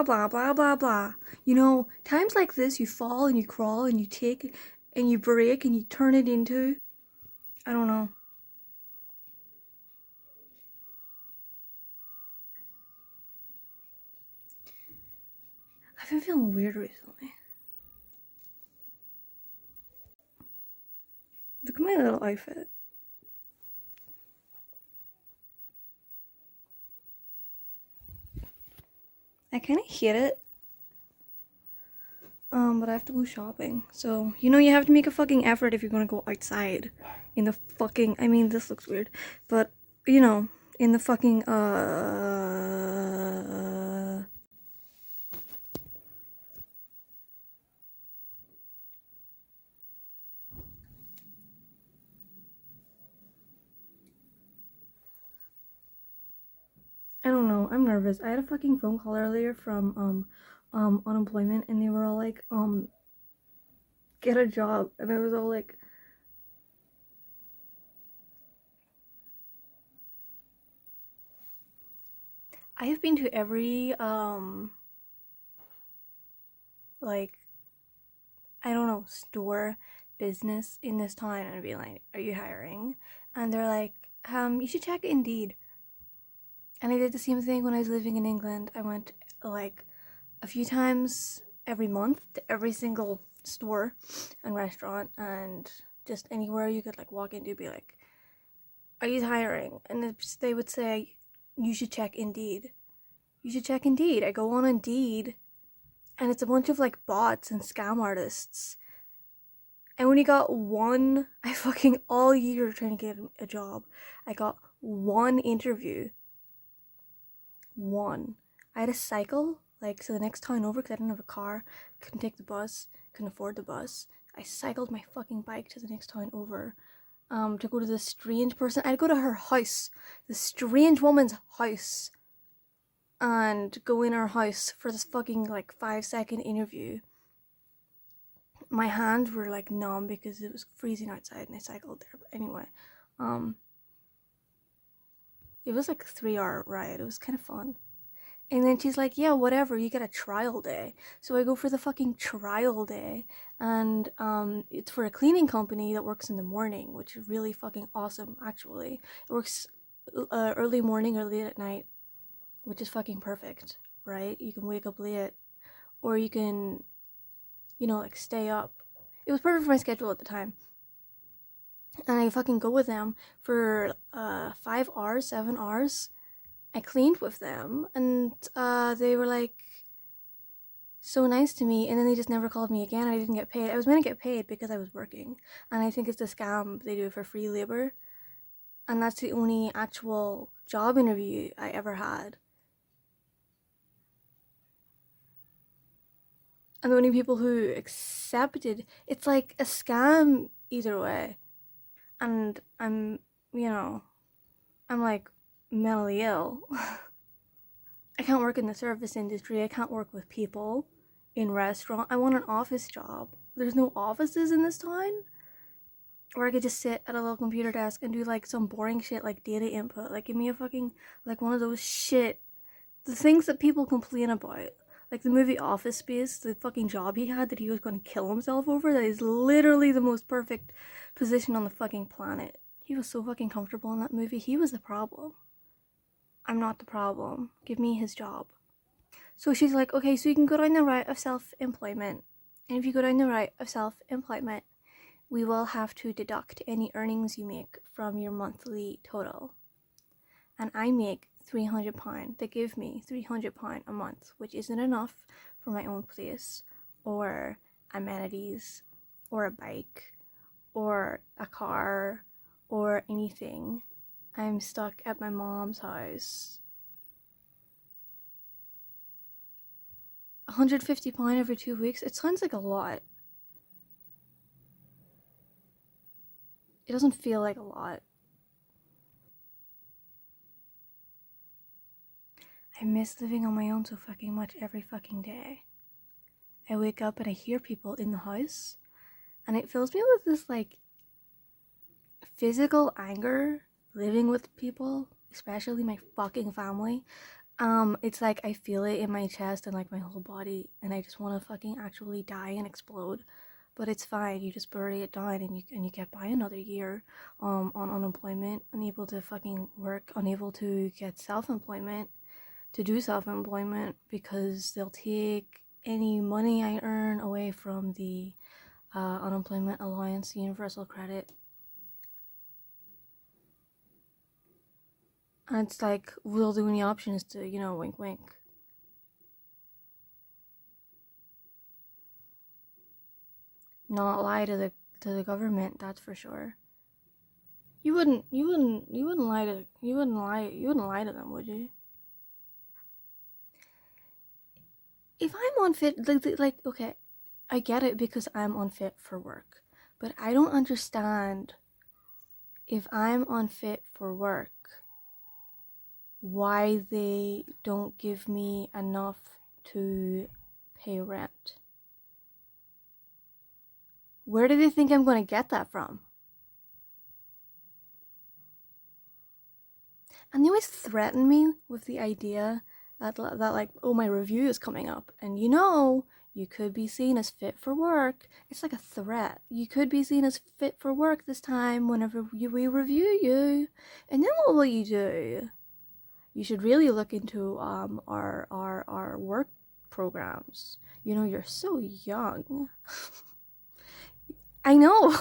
blah, blah, blah, blah. You know, times like this, you fall and you crawl and you take and you break and you turn it into, I don't know. I've been feeling weird recently. Look at my little outfit. I kind of hate it. But I have to go shopping. So, you know, you have to make a fucking effort if you're gonna go outside. In the fucking, I mean, this looks weird. But, you know, in the fucking, I don't know, I'm nervous. I had a fucking phone call earlier from, unemployment, and they were all like, get a job. And I was all like, I have been to every, like, I don't know, store, business in this town and be like, are you hiring? And they're like, you should check Indeed. And I did the same thing when I was living in England. I went like a few times every month to every single store and restaurant and just anywhere you could like walk into, be like, are you hiring? And they would say, you should check Indeed. You should check Indeed. I go on Indeed and it's a bunch of like bots and scam artists. I only got one, I fucking all year trying to get a job. I got one interview. One. I had to cycle, like, to the next town over because I didn't have a car, couldn't take the bus, couldn't afford the bus. I cycled my fucking bike to the next town over, to go to this strange person. I'd go to her house, the strange woman's house, and go in her house for this fucking, like, 5-second interview. My hands were, like, numb because it was freezing outside and I cycled there. But anyway, it was like a 3-hour ride. It was kind of fun. And then she's like, yeah, whatever, you get a trial day. So I go for the fucking trial day. And it's for a cleaning company that works in the morning, which is really fucking awesome, actually. It works early morning or late at night, which is fucking perfect, right? You can wake up late, or you can, you know, like stay up. It was perfect for my schedule at the time. And I fucking go with them for 5 hours, 7 hours. I cleaned with them, and they were like so nice to me, and then they just never called me again. I didn't get paid. I was meant to get paid because I was working, and I think it's a scam. They do it for free labor, and that's the only actual job interview I ever had. And the only people who accepted, it's like a scam either way. And I'm, you know, I'm like mentally ill. I can't work in the service industry. I can't work with people in restaurant. I want an office job. There's no offices in this town. Or I could just sit at a little computer desk and do like some boring shit like data input. Like give me a fucking like one of those shit, the things that people complain about. Like the movie Office Space, the fucking job he had that he was going to kill himself over. That is literally the most perfect position on the fucking planet. He was so fucking comfortable in that movie. He was the problem. I'm not the problem. Give me his job. So she's like, okay, so you can go down the route of self-employment. And if you go down the route of self-employment, we will have to deduct any earnings you make from your monthly total. And I make £300. They give me £300 a month, which isn't enough for my own place, or amenities, or a bike, or a car, or anything. I'm stuck at my mom's house. £150 every 2 weeks? It sounds like a lot. It doesn't feel like a lot. I miss living on my own so fucking much every fucking day. I wake up and I hear people in the house, and it fills me with this like physical anger living with people, especially my fucking family. It's like I feel it in my chest and like my whole body, and I just want to fucking actually die and explode. But it's fine. You just bury it down, and you get by another year, on unemployment, unable to fucking work, unable to get self-employment, to do self-employment because they'll take any money I earn away from the unemployment allowance, universal credit. And it's like, well, the only option is to, wink wink. Not lie to the government, that's for sure. You wouldn't lie to them, would you? If I'm unfit, okay, I get it because I'm unfit for work, but I don't understand, if I'm unfit for work, why they don't give me enough to pay rent. Where do they think I'm going to get that from? And they always threaten me with the idea that like, oh, my review is coming up, and you could be seen as fit for work. It's like a threat. You could be seen as fit for work this time whenever we review you. And then what will you do? You should really look into our work programs. You're so young. I know. I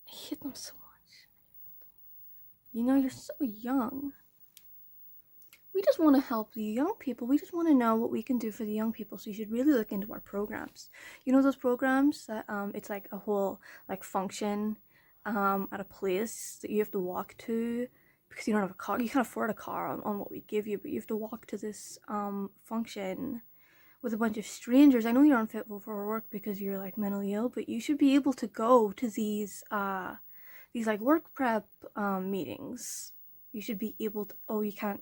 hate them so much. You're so young. We just want to help the young people. We just want to know what we can do for the young people. So you should really look into our programs. Those programs that it's like a whole like function at a place that you have to walk to because you don't have a car. You can't afford a car on what we give you, but you have to walk to this function with a bunch of strangers. I know you're unfit for work because you're like mentally ill, but you should be able to go to these like work prep meetings. You should be able to. Oh, you can't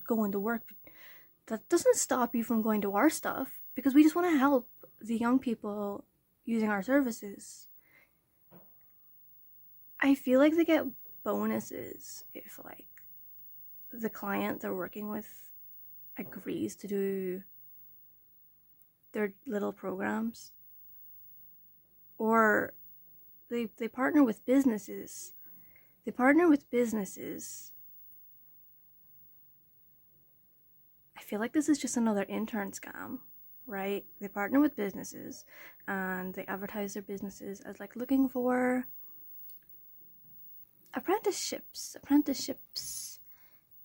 go into work. That doesn't stop you from going to our stuff because we just want to help the young people using our services. I feel like they get bonuses if like the client they're working with agrees to do their little programs, or they partner with businesses. They partner with businesses. I feel like this is just another intern scam, right? They partner with businesses and they advertise their businesses as like looking for apprenticeships.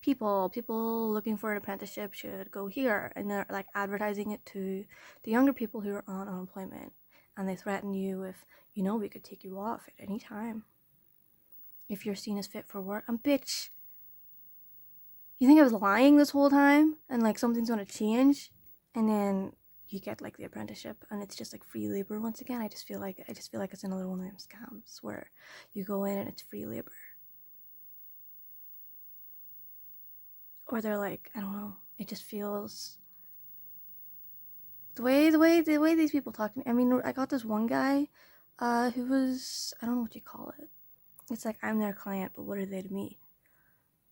People looking for an apprenticeship should go here, and they're like advertising it to the younger people who are on unemployment, and they threaten you with, we could take you off at any time if you're seen as fit for work. Bitch, you think I was lying this whole time and like something's gonna change, and then you get like the apprenticeship and it's just like free labor once again. I just feel like it's another one of them scams where you go in and it's free labor. Or they're like, I don't know, it just feels the way these people talk to me. I mean, I got this one guy who was, I don't know what you call it. It's like I'm their client, but what are they to me?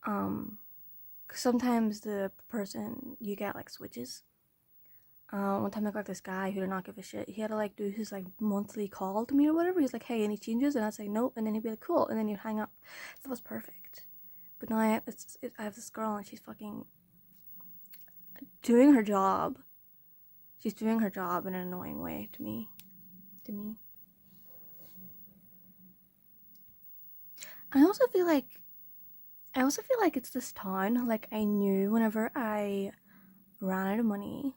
Cause sometimes the person you get like switches. One time I got this guy who did not give a shit. He had to like do his like monthly call to me or whatever. He's like, hey, any changes? And I'd say nope, and then he'd be like, cool, and then he'd hang up. That was perfect. But now I have this girl and she's fucking doing her job. She's doing her job in an annoying way to me. To me. I also feel like it's this town. Like I knew whenever I ran out of money,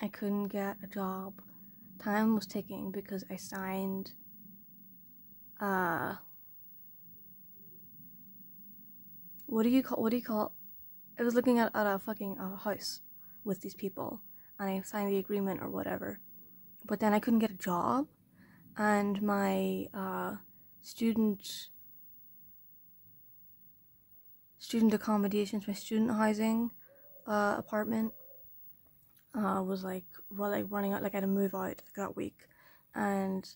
I couldn't get a job. Time was ticking because I signed uh what do you call I was looking at a fucking house with these people and I signed the agreement or whatever. But then I couldn't get a job, and my student student accommodations, my student housing apartment was like running out. Like I had to move out that week, and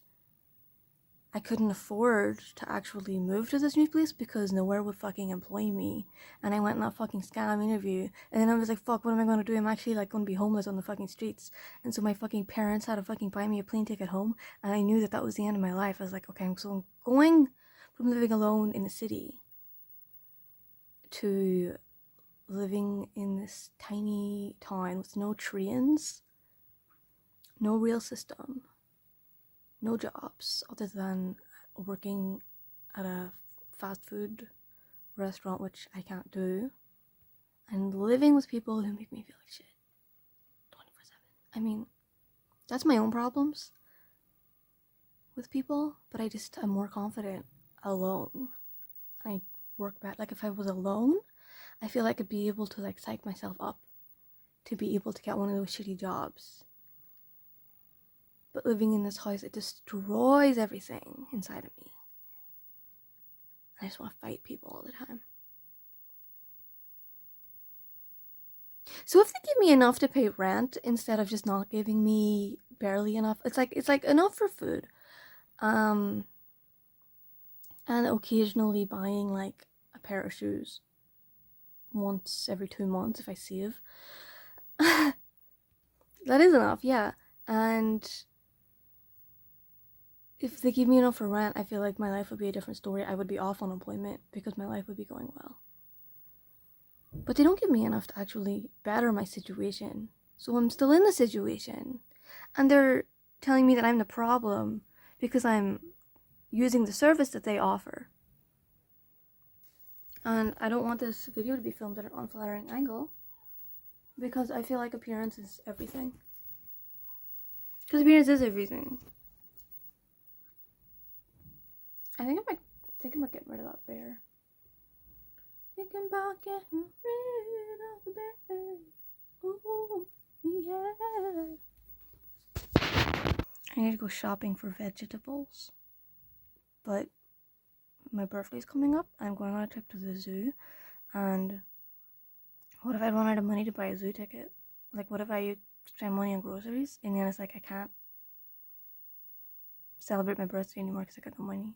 I couldn't afford to actually move to this new place because nowhere would fucking employ me. And I went in that fucking scam interview, and then I was like, fuck, what am I gonna do? I'm actually like gonna be homeless on the fucking streets. And so my fucking parents had to fucking buy me a plane ticket home, and I knew that that was the end of my life. I was like, okay, so I'm going from living alone in the city to living in this tiny town with no trains, no real system, no jobs other than working at a fast food restaurant, which I can't do, and living with people who make me feel like shit 24/7. I mean, that's my own problems with people, but I'm more confident alone. I work better. Like, if I was alone, I feel like I'd be able to like psych myself up to be able to get one of those shitty jobs. But living in this house, it destroys everything inside of me. I just want to fight people all the time. So if they give me enough to pay rent instead of just not giving me barely enough, it's like enough for food, and occasionally buying like a pair of shoes once every 2 months if I save. That is enough, yeah. And if they give me enough for rent, I feel like my life would be a different story. I would be off unemployment because my life would be going well. But they don't give me enough to actually better my situation. So I'm still in the situation. And they're telling me that I'm the problem because I'm using the service that they offer. And I don't want this video to be filmed at an unflattering angle because I feel like appearance is everything. Because appearance is everything. I think I might get rid of that bear. Thinking about getting rid of the bear. Ooh, yeah. I need to go shopping for vegetables. But my birthday's coming up. I'm going on a trip to the zoo. And what if I run out of money to buy a zoo ticket? Like, what if I spend money on groceries? And then it's like, I can't celebrate my birthday anymore because I got no money.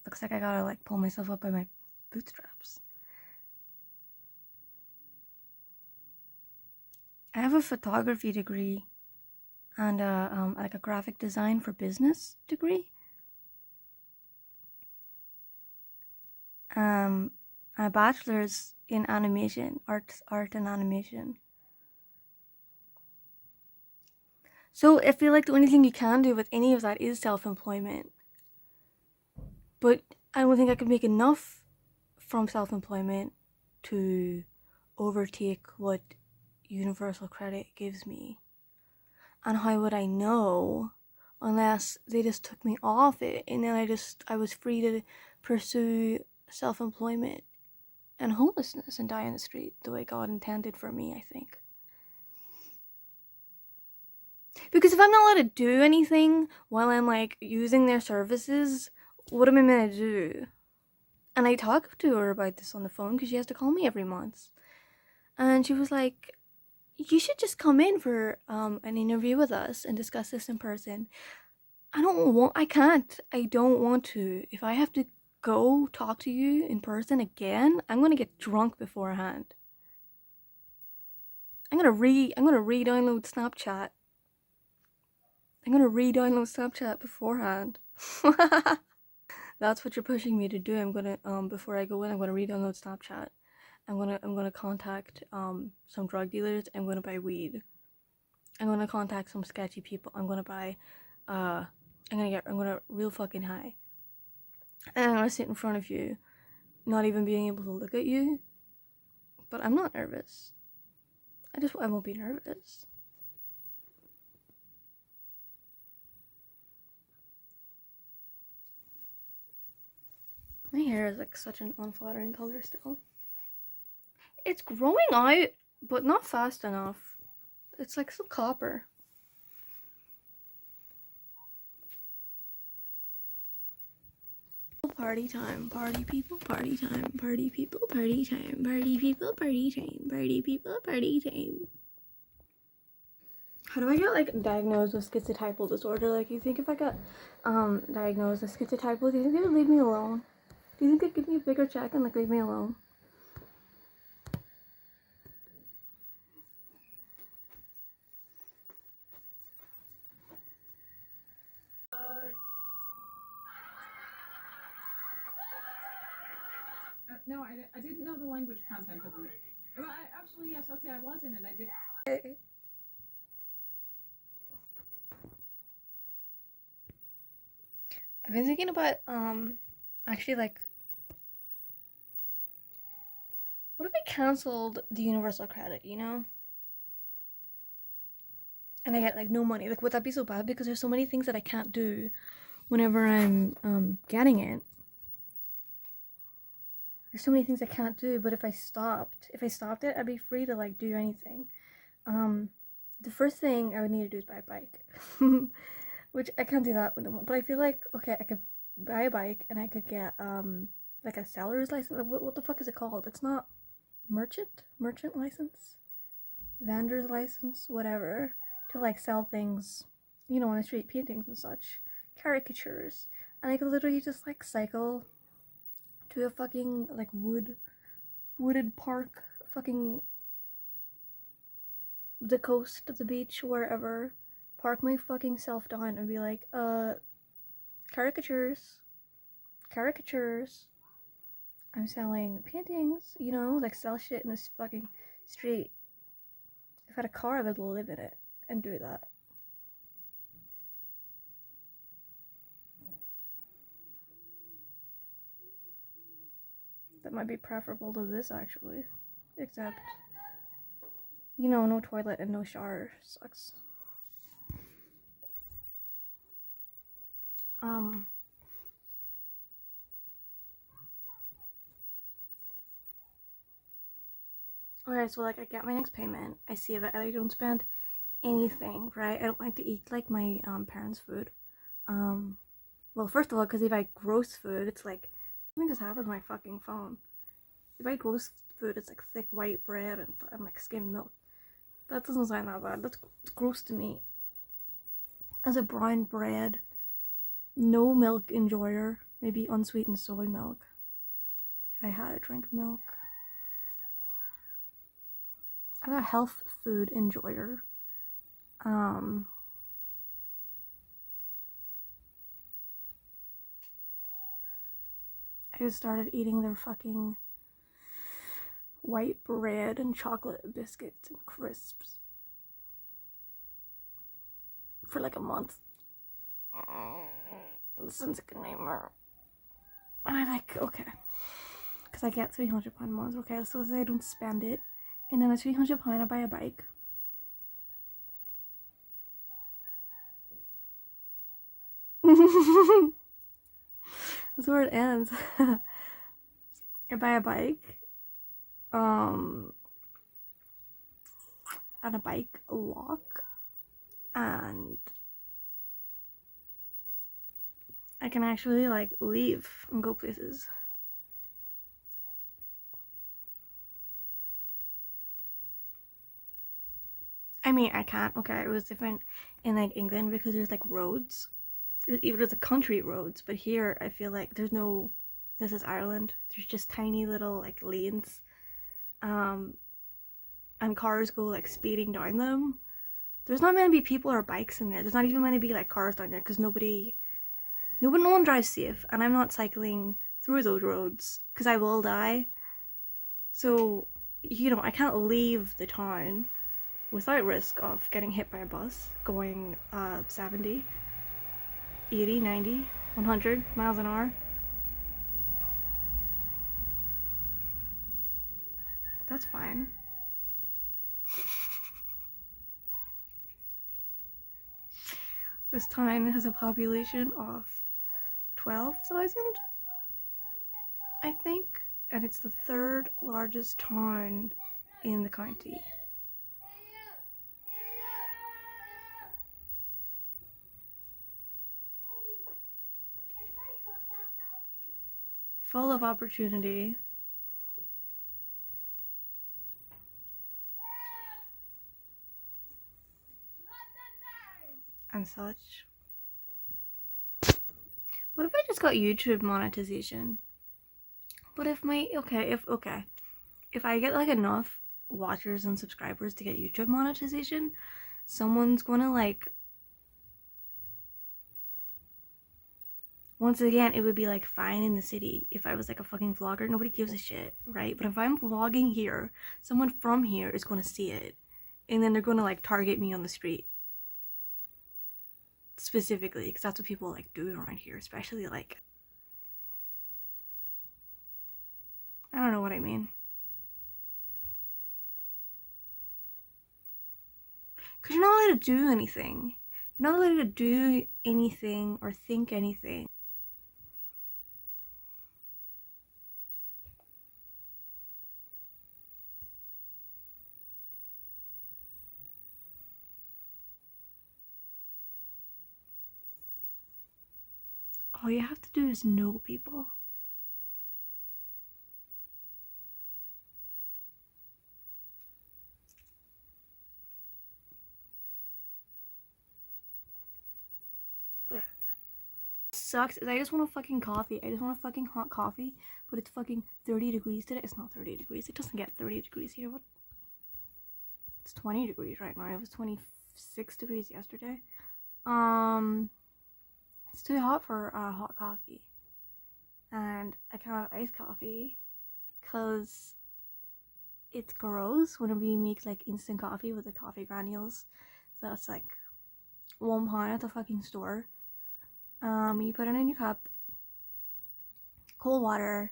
Looks like I gotta like pull myself up by my bootstraps. I have a photography degree and like a graphic design for business degree. A bachelor's in animation, art and animation. So I feel like the only thing you can do with any of that is self-employment. But I don't think I could make enough from self-employment to overtake what universal credit gives me. And how would I know unless they just took me off it and then I was free to pursue self-employment and homelessness and die in the street the way God intended for me, I think. Because if I'm not allowed to do anything while I'm like using their services, what am I meant to do? And I talked to her about this on the phone because she has to call me every month. And she was like, you should just come in for an interview with us and discuss this in person. I don't want to. If I have to go talk to you in person again, I'm gonna get drunk beforehand. I'm gonna re-download Snapchat. Beforehand. That's what you're pushing me to do. I'm gonna before I go in, I'm gonna re-download Snapchat. I'm gonna contact some drug dealers. I'm gonna buy weed. I'm gonna contact some sketchy people. I'm gonna buy I'm gonna real fucking high. And I'm gonna sit in front of you, not even being able to look at you. But I'm not nervous. I won't be nervous. My hair is like such an unflattering color still. It's growing out, but not fast enough. It's like some copper. Party time, party people, party time, party people, party time, party people, party time, party people, party time. How do I get like diagnosed with schizotypal disorder? Like, you think if I got diagnosed with schizotypal, do you think they would leave me alone? Do you think they'd give me a bigger check and like leave me alone? No, I didn't know the language content of the movie. Well, actually, yes, okay, I was in it. I did. I've been thinking about actually like, what if I canceled the universal credit, you know? And I get like no money. Like, would that be so bad? Because there's so many things that I can't do whenever I'm getting it. There's so many things I can't do, but if I stopped it, I'd be free to like do anything. The first thing I would need to do is buy a bike. Which I can't do that with them. But I feel like, okay, I could buy a bike and I could get like a seller's license. What the fuck is it called? It's not merchant license, vendor's license, whatever, to like sell things, you know, on the street, paintings and such, caricatures, and I could literally just like cycle to a fucking like wooded park, fucking the coast, the beach, wherever, park my fucking self down and be like, caricatures, caricatures. I'm selling paintings, you know, like sell shit in this fucking street. If I had a car, I would live in it and do that. That might be preferable to this actually. Except, you know, no toilet and no shower sucks. Um, okay, so like I get my next payment, I see if I don't spend anything, right? I don't like to eat like my parents' food. Well, first of all, because if I gross food, it's like something just happened with my fucking phone. If I gross food, it's like thick white bread and like skim milk. That doesn't sound that bad. That's gross to me. As a brown bread, no milk enjoyer, maybe unsweetened soy milk. If I had to drink milk. As a health food enjoyer, I just started eating their fucking white bread and chocolate biscuits and crisps for like a month. This sounds like a nightmare. And I like, okay, because I get £300 a month. Okay, so say I don't spend it, and then the £300 I buy a bike. That's where it ends. I buy a bike, and a bike lock, and I can actually like leave and go places. I mean, I can't. Okay, it was different in like England because there's like roads. There's a country roads, but here I feel like there's no. This is Ireland. There's just tiny little like lanes, um, and cars go like speeding down them. There's not meant to be people or bikes in there. There's not even meant to be like cars down there because no one drives safe, and I'm not cycling through those roads because I will die. So, you know, I can't leave the town without risk of getting hit by a bus going 70, 80, 90, 100 miles an hour. That's fine. This town has a population of 12,000, I think, and it's the third largest town in the county. Full of opportunity. and such. What if I just got YouTube monetization? But if my if I get like enough watchers and subscribers to get YouTube monetization, someone's gonna like, once again, it would be like fine in the city if I was like a fucking vlogger. Nobody gives a shit, right? But if I'm vlogging here, someone from here is gonna see it, and then they're gonna like target me on the street specifically, because that's what people like do around here, especially like, I don't know what I mean. Because you're not allowed to do anything. You're not allowed to do anything or think anything. All you have to do is know people. Sucks is I just want a fucking coffee. I just want a fucking hot coffee, but it's fucking 30 degrees today. It's not 30 degrees. It doesn't get 30 degrees here. What? It's 20 degrees right now. It was 26 degrees yesterday. It's too hot for hot coffee. And I can't have iced coffee because it's gross whenever you make like instant coffee with the coffee granules. So that's like £1 at the fucking store. You put it in your cup, cold water,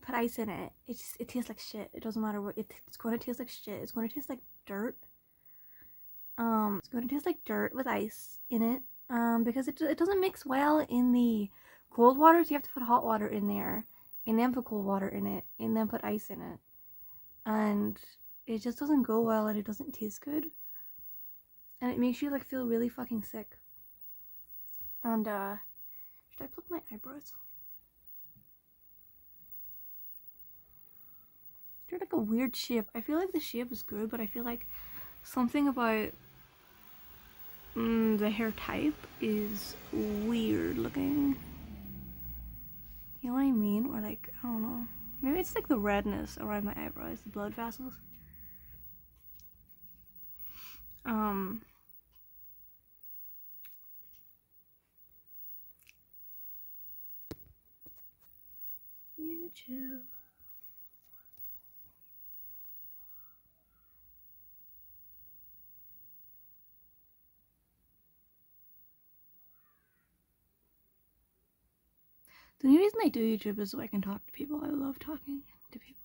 put ice in it. It tastes like shit. It doesn't matter what it's going to taste like shit. It's going to taste like dirt. It's going to taste like dirt with ice in it. Because it doesn't mix well in the cold water. So you have to put hot water in there, and then put cold water in it, and then put ice in it, and it just doesn't go well, and it doesn't taste good, and it makes you like feel really fucking sick. And should I pluck my eyebrows? They're like a weird shape. I feel like the shape is good, but I feel like something about the hair type is weird looking. You know what I mean? Or like, I don't know. Maybe it's like the redness around my eyebrows, the blood vessels. YouTube. The only reason I do YouTube is so I can talk to people. I love talking to people.